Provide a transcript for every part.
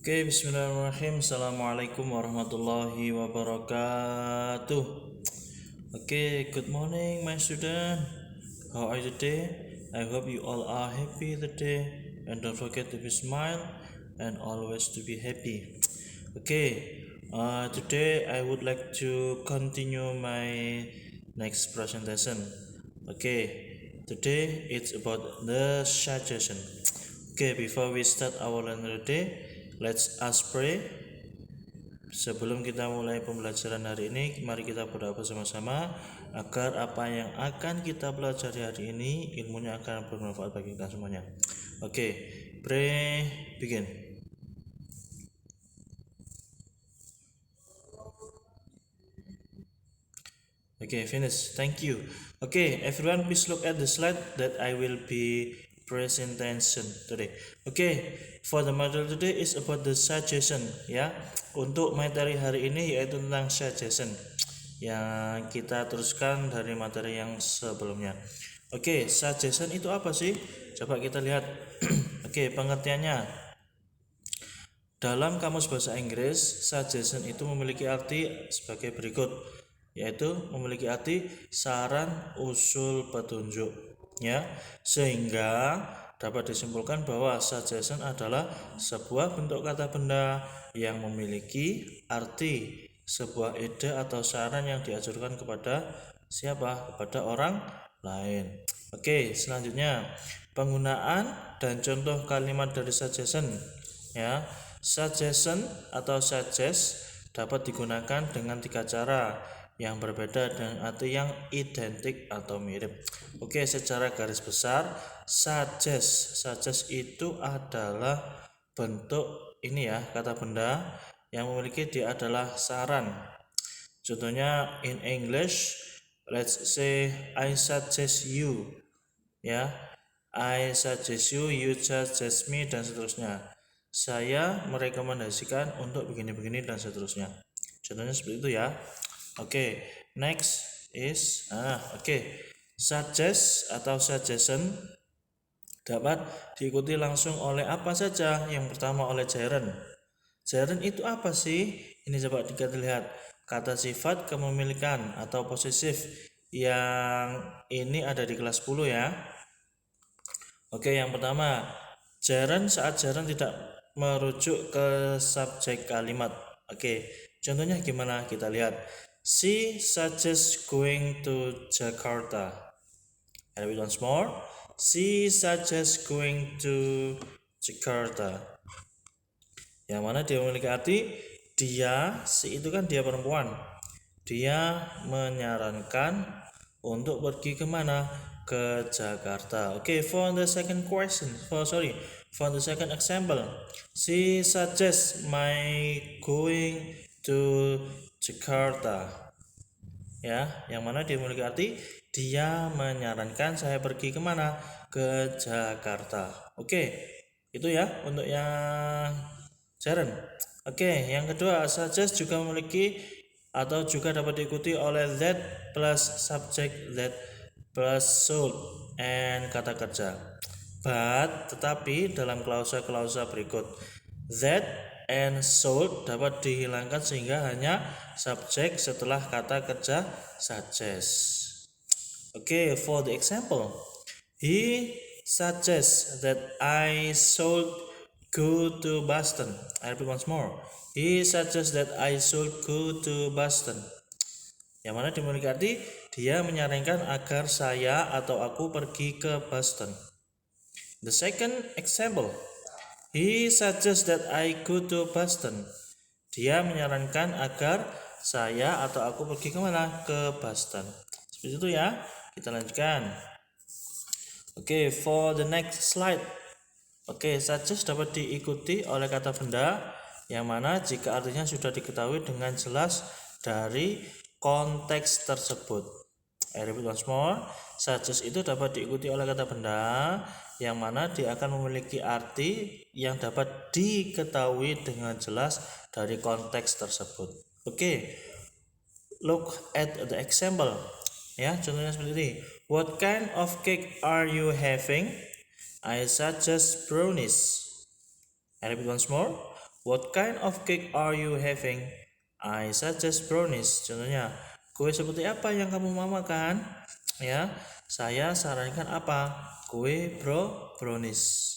Oke, bismillahirrahmanirrahim. Assalamualaikum warahmatullahi wabarakatuh. Oke, good morning my student. How are you today? I hope you all are happy today and don't forget to be smile and always to be happy. Okay, today I would like to continue my next presentation. Okay, today it's about the suggestion. Okay, before we start our learning today, let's us pray. Sebelum kita mulai pembelajaran hari ini, mari kita berdoa bersama-sama agar apa yang akan kita pelajari hari ini ilmunya akan bermanfaat bagi kita semuanya. Oke, pray, begin. Okay, finish. Thank you. Okay, everyone please look at the slide that I will be presentation today. Okay, for the model today is about the suggestion ya. Untuk materi hari ini yaitu tentang suggestion yang kita teruskan dari materi yang sebelumnya. Oke, suggestion itu apa sih? Coba kita lihat. Oke, pengertiannya. Dalam kamus bahasa Inggris, suggestion itu memiliki arti sebagai berikut, yaitu memiliki arti saran, usul, petunjuk ya, sehingga dapat disimpulkan bahwa suggestion adalah sebuah bentuk kata benda yang memiliki arti sebuah ide atau saran yang diajukan kepada siapa? Kepada orang lain. Oke, selanjutnya penggunaan dan contoh kalimat dari suggestion ya. Suggestion atau suggest dapat digunakan dengan 3 cara yang berbeda dengan arti yang identik atau mirip. Oke, secara garis besar suggest itu adalah bentuk ini ya, kata benda yang memiliki dia adalah saran. Contohnya in English, let's say I suggest you ya, I suggest you, you suggest me, dan seterusnya. Saya merekomendasikan untuk begini-begini dan seterusnya. Contohnya seperti itu ya. Oke, next is suggest atau suggestion dapat diikuti langsung oleh apa saja. Yang pertama oleh gerund. Gerund itu apa sih? Ini coba kita lihat. Kata sifat kepemilikan atau posesif yang ini ada di kelas 10 ya. Oke, yang pertama gerund saat gerund tidak merujuk ke subjek kalimat. Oke, contohnya gimana? Kita lihat. She suggests going to Jakarta. And repeat once more. She suggests going to Jakarta. Yang mana dia memiliki arti dia, si itu kan dia perempuan. Dia menyarankan untuk pergi kemana? Ke Jakarta. Okay, for the second question, for the second example, she suggests my going to Jakarta. Ya, yang mana dia memiliki arti dia menyarankan saya pergi kemana? Ke Jakarta. Oke, itu ya untuk yang gerund. Oke, yang kedua, suggest juga memiliki atau juga dapat diikuti oleh that plus subject, that plus should and kata kerja. But tetapi dalam klausa-klausa berikut, that and should dapat dihilangkan sehingga hanya subjek setelah kata kerja suggest. Okay, for the example, he suggests that I should go to Boston. I repeat once more. He suggests that I should go to Boston. Yang mana dimiliki arti dia menyarankan agar saya atau aku pergi ke Boston. The second example, he suggests that I go to Boston. Dia menyarankan agar saya atau aku pergi kemana? Ke Boston. Seperti itu ya. Kita lanjutkan. Oke, for the next slide. Oke, suggest dapat diikuti oleh kata benda yang mana jika artinya sudah diketahui dengan jelas dari konteks tersebut. I repeat once more. Suggest itu dapat diikuti oleh kata benda yang mana dia akan memiliki arti yang dapat diketahui dengan jelas dari konteks tersebut. Oke, look at the example. Ya, contohnya seperti ini. What kind of cake are you having? I suggest brownies. I repeat once more. What kind of cake are you having? I suggest brownies. Contohnya, kue seperti apa yang kamu mau makan? Ya, saya sarankan apa? Kue brownies.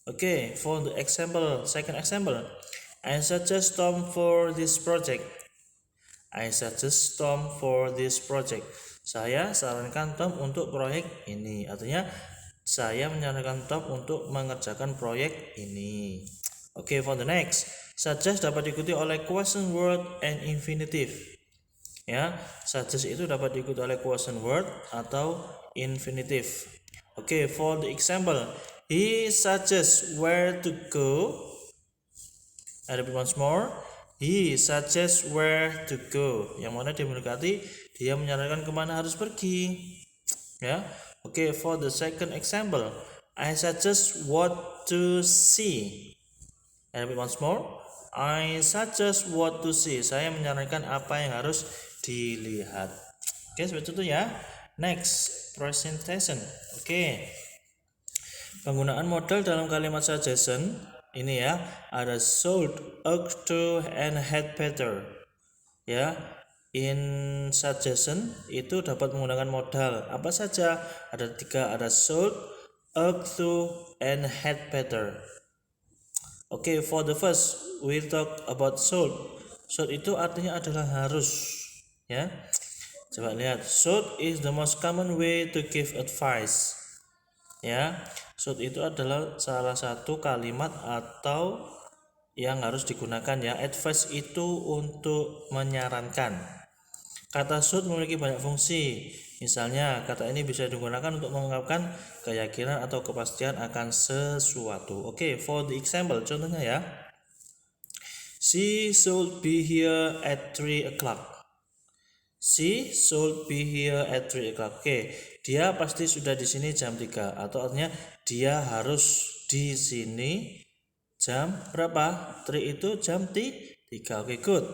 Okay, for the second example, I suggest Tom for this project. I suggest Tom for this project. Saya sarankan Tom untuk proyek ini. Artinya, saya menyarankan Tom untuk mengerjakan proyek ini. Okay, for the next, suggest dapat diikuti oleh question word and infinitive. Ya, suggest itu dapat diikuti oleh question word atau infinitive. Okay, for the example, he suggests where to go. I repeat once more. He suggests where to go. Yang mana dia mendekati, dia menyarankan kemana harus pergi. Ya, okay, for the second example, I suggest what to see. I repeat once more. I suggest what to see. Saya menyarankan apa yang harus dilihat. Oke, seperti itu ya. Next, presentation. Oke. Penggunaan modal dalam kalimat suggestion ini ya, ada should, ought to, and had better. Ya, in suggestion itu dapat menggunakan modal apa saja? Ada 3, ada should, ought to, and had better. Okay, for the first, we talk about should. Should itu artinya adalah harus. Ya, coba lihat. Should is the most common way to give advice. Ya, should itu adalah salah satu kalimat atau yang harus digunakan ya. Advice itu untuk menyarankan. Kata should memiliki banyak fungsi. Misalnya, kata ini bisa digunakan untuk mengungkapkan keyakinan atau kepastian akan sesuatu. Oke, for the example, contohnya ya. She should be here at 3 o'clock. She should be here at 3 o'clock. Oke, dia pasti sudah di sini jam 3. Atau artinya dia harus di sini jam berapa? 3 itu jam 3. Oke, good.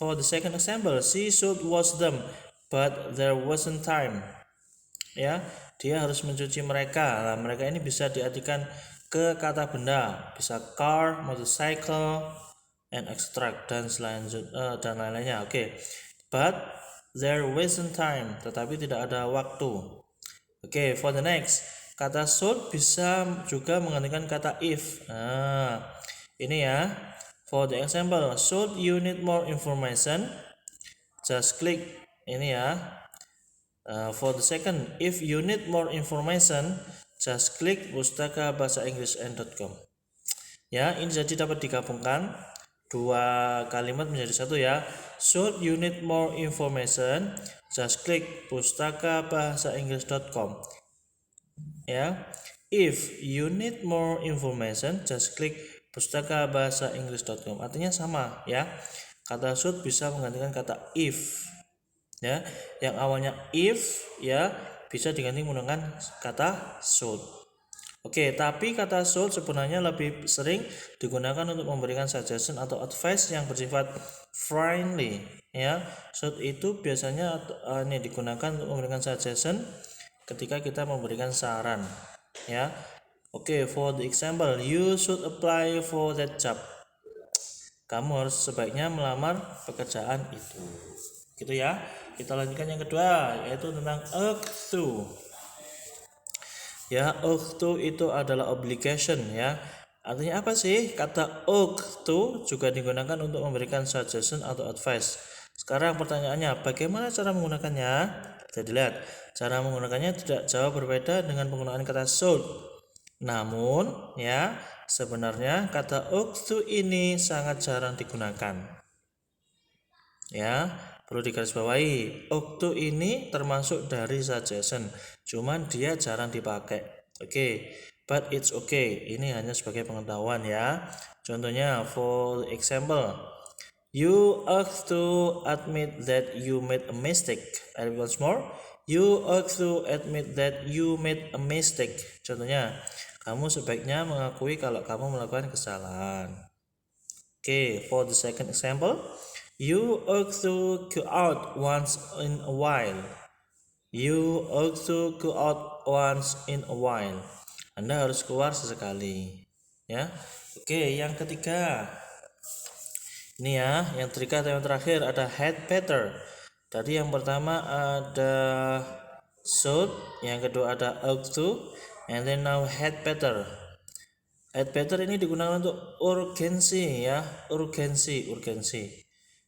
For the second example, she should wash them, but there wasn't time. Ya, dia harus mencuci mereka. Nah, mereka ini bisa diartikan ke kata benda, bisa car, motorcycle, and extract dan lain-lainnya. Oke. But there wasn't time, tetapi tidak ada waktu. Oke, for the next, kata should bisa juga menggantikan kata if. Nah, ini ya. For the example, should you need more information? Just click ini ya. For the second, if you need more information, just click pustakabahasainggris.com. Ya, ini jadi dapat digabungkan dua kalimat menjadi satu ya. Should you need more information, just click pustakabahasainggris.com. Ya, if you need more information, just click pustakabahasainggris.com. Artinya sama ya. Kata should bisa menggantikan kata if. Ya, yang awalnya if ya bisa diganti menggunakan kata should. Oke, tapi kata should sebenarnya lebih sering digunakan untuk memberikan suggestion atau advice yang bersifat friendly ya. Should itu biasanya ini digunakan untuk memberikan suggestion ketika kita memberikan saran ya. Oke, for the example, you should apply for that job. Kamu harus sebaiknya melamar pekerjaan itu. Gitu ya. Kita lanjutkan yang kedua, yaitu tentang ought to. Ya, ought to itu adalah obligation ya. Artinya apa sih? Kata ought to juga digunakan untuk memberikan suggestion atau advice. Sekarang pertanyaannya, bagaimana cara menggunakannya? Kita lihat. Cara menggunakannya tidak jauh berbeda dengan penggunaan kata should. Namun, ya, sebenarnya kata ought to ini sangat jarang digunakan. Ya, perlu digarisbawahi, ought to ini termasuk dari suggestion, cuman dia jarang dipakai. Oke, but it's okay. Ini hanya sebagai pengetahuan ya. Contohnya, for example, you ought to admit that you made a mistake. I repeat once more. You ought to admit that you made a mistake. Contohnya, kamu sebaiknya mengakui kalau kamu melakukan kesalahan. Okay, for the second example, you ought to go out once in a while. You ought to go out once in a while. Anda harus keluar sesekali. Ya. Oke, yang ketiga. Ini ya, yang ketiga yang terakhir ada had better. Tadi yang pertama ada should, yang kedua ada ought to, and then now had better. Had better ini digunakan untuk urgensi ya, urgensi.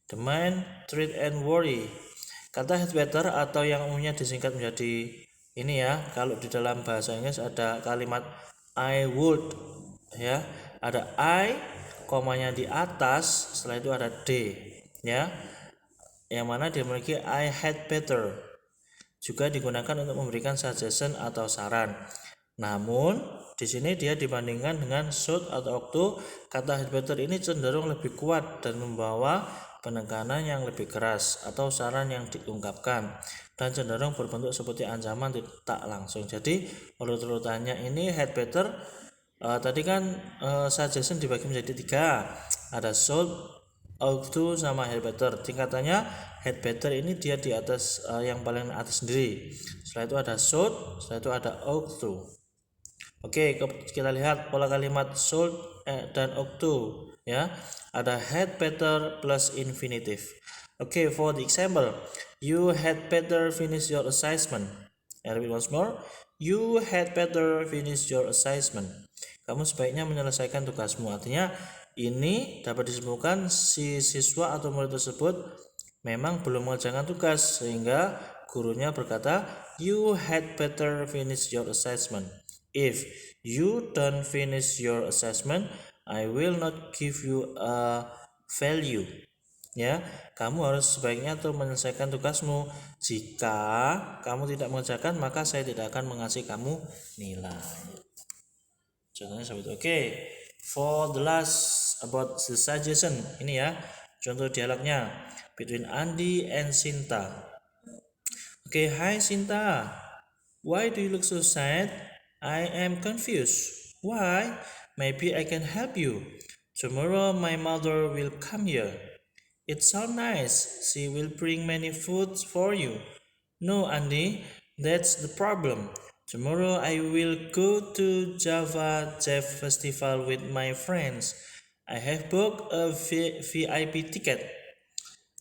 The mind, treat and worry. Kata had better atau yang umumnya disingkat menjadi ini ya, kalau di dalam bahasa Inggris ada kalimat I would ya, ada I, komanya di atas, setelah itu ada D ya, yang mana dia memiliki I had better. Juga digunakan untuk memberikan suggestion atau saran. Namun di sini dia dibandingkan dengan should atau ought to, kata had better ini cenderung lebih kuat dan membawa penekanan yang lebih keras atau saran yang diungkapkan dan cenderung berbentuk seperti ancaman tak langsung. Jadi urut-urutannya ini had better. Tadi kan suggestion dibagi menjadi 3, ada should, ought to, sama had better. Tingkatannya had better ini dia di atas, yang paling atas sendiri. Setelah itu ada should, setelah itu ada ought to. Oke, kita lihat pola kalimat should dan ought to ya. Ada had better plus infinitive. Oke, for the example, you had better finish your assignment. I repeat once more. You had better finish your assignment. Kamu sebaiknya menyelesaikan tugasmu. Artinya ini dapat disimpulkan si siswa atau murid tersebut memang belum mengerjakan tugas, sehingga gurunya berkata, you had better finish your assessment. If you don't finish your assessment, I will not give you a value. Ya, kamu harus sebaiknya tuh menyelesaikan tugasmu. Jika kamu tidak mengerjakan, maka saya tidak akan mengasih kamu nilai. Contohnya seperti itu. Oke, for the last about the suggestion, ini ya contoh dialognya between Andi and Sinta. Oke, hi Sinta, why do you look so sad? I am confused. Why? Maybe I can help you. Tomorrow my mother will come here. It sounds nice. She will bring many foods for you. No, Andy, that's the problem. Tomorrow I will go to Java Jeff Festival with my friends. I have booked a VIP ticket.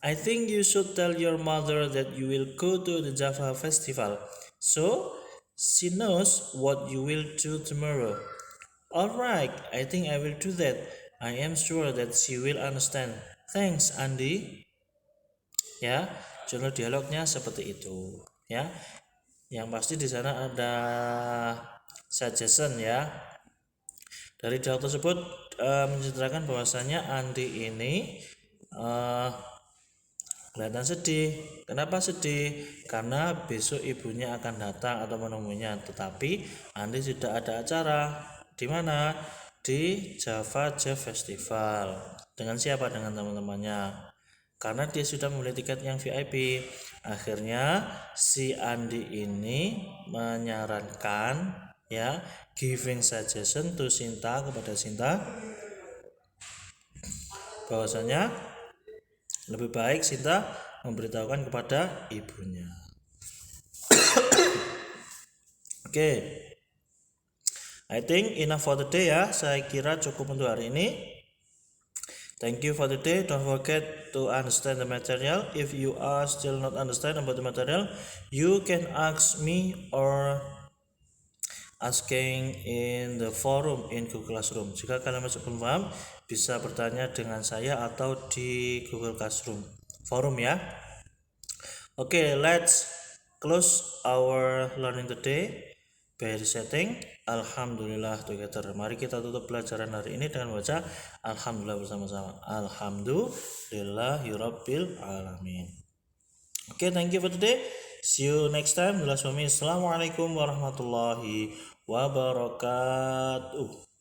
I think you should tell your mother that you will go to the Java Festival, so she knows what you will do tomorrow. Alright, I think I will do that. I am sure that she will understand. Thanks, Andy. Ya, contoh dialognya seperti itu. Ya, yang pasti di sana ada suggestion ya. Dari dialog tersebut menceritakan bahwasanya Andi ini kelihatan sedih. Kenapa sedih? Karena besok ibunya akan datang atau menemuinya, tetapi Andi tidak ada acara. Di mana? Di Java Jazz Festival. Dengan siapa? Dengan teman-temannya. Karena dia sudah membeli tiket yang VIP. Akhirnya si Andi ini menyarankan ya, giving suggestion to Sinta, kepada Sinta, bahwasanya lebih baik Sinta memberitahukan kepada ibunya. Oke, I think enough for the day ya. Saya kira cukup untuk hari ini. Thank you for the day. Don't forget to understand the material. If you are still not understand about the material, you can ask me or asking in the forum in Google Classroom. Jika kalian masih belum paham, bisa bertanya dengan saya atau di Google Classroom forum ya. Okay, let's close our learning today by reciting Alhamdulillah together. Mari kita tutup pelajaran hari ini dengan baca Alhamdulillah bersama-sama. Alhamdulillahirabbil alamin. Okay, thank you for today. See you next time. Assalamualaikum warahmatullahi wabarakatuh.